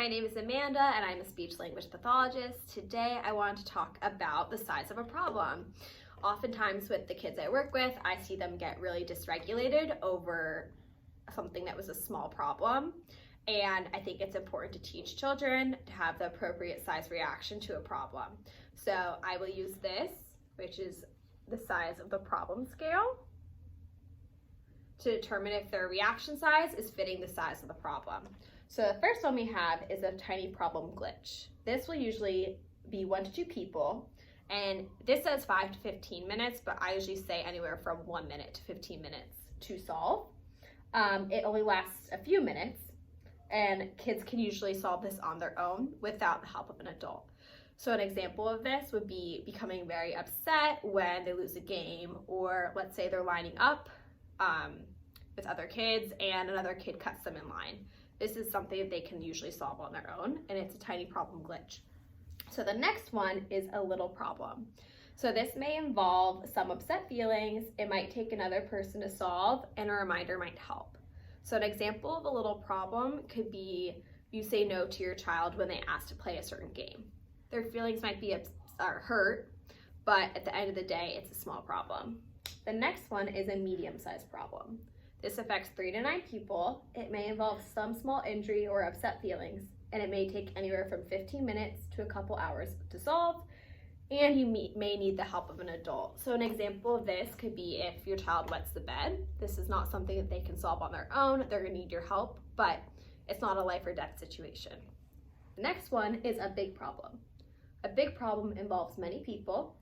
my name is Amanda and I'm a speech language pathologist. Today I want to talk about the size of a problem. Oftentimes with the kids I work with, I see them get really dysregulated over something that was a small problem. And I think it's important to teach children to have the appropriate size reaction to a problem. So I will use this, which is the size of the problem scale, to determine if their reaction size is fitting the size of the problem. So the first one we have is a tiny problem glitch. This will usually be 1 to 2 people, and this says 5 to 15 minutes, but I usually say anywhere from 1 minute to 15 minutes to solve. It only lasts a few minutes, and kids can usually solve this on their own without the help of an adult. So an example of this would be becoming very upset when they lose a game, or let's say they're lining up with other kids and another kid cuts them in line. This is something that they can usually solve on their own, and it's a tiny problem glitch. So the next one is a little problem. So this may involve some upset feelings, it might take another person to solve, and a reminder might help. So an example of a little problem could be you say no to your child when they ask to play a certain game. Their feelings might be hurt, but at the end of the day, it's a small problem. The next one is a medium-sized problem. This affects 3 to 9 people. It may involve some small injury or upset feelings, and it may take anywhere from 15 minutes to a couple hours to solve, and you may need the help of an adult. So an example of this could be if your child wets the bed. This is not something that they can solve on their own. They're gonna need your help, but it's not a life or death situation. The next one is a big problem. A big problem involves many people.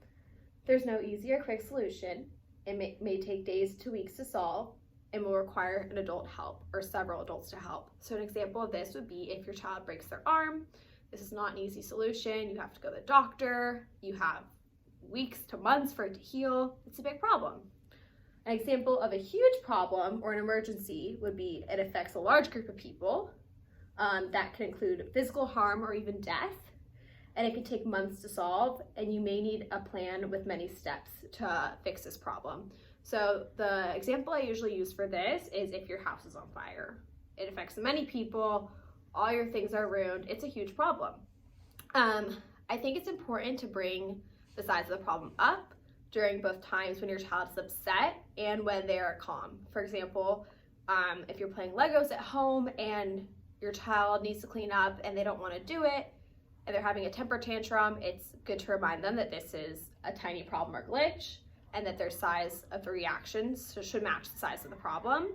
There's no easy or quick solution. It may take days to weeks to solve, and will require an adult help or several adults to help. So an example of this would be if your child breaks their arm. This is not an easy solution. You have to go to the doctor. You have weeks to months for it to heal. It's a big problem. An example of a huge problem or an emergency would be it affects a large group of people. That can include physical harm or even death. And it can take months to solve, and you may need a plan with many steps to fix this problem. So the example I usually use for this is if your house is on fire. It affects many people, all your things are ruined, it's a huge problem. I think it's important to bring the size of the problem up during both times when your child is upset and when they are calm. For example, if you're playing Legos at home and your child needs to clean up and they don't want to do it, and they're having a temper tantrum, it's good to remind them that this is a tiny problem or glitch, and that their size of the reactions should match the size of the problem.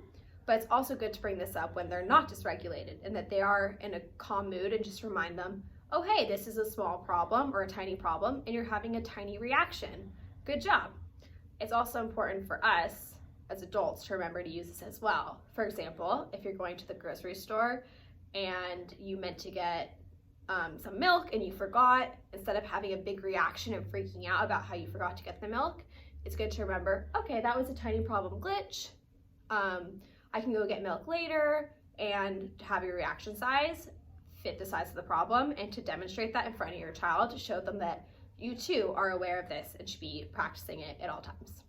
But it's also good to bring this up when they're not dysregulated and that they are in a calm mood, and just remind them, oh hey, this is a small problem or a tiny problem and you're having a tiny reaction. Good job. It's also important for us as adults to remember to use this as well. For example, if you're going to the grocery store and you meant to get some milk and you forgot, instead of having a big reaction and freaking out about how you forgot to get the milk, it's good to remember, okay, that was a tiny problem glitch. I can go get milk later, and to have your reaction size fit the size of the problem, and to demonstrate that in front of your child to show them that you too are aware of this and should be practicing it at all times.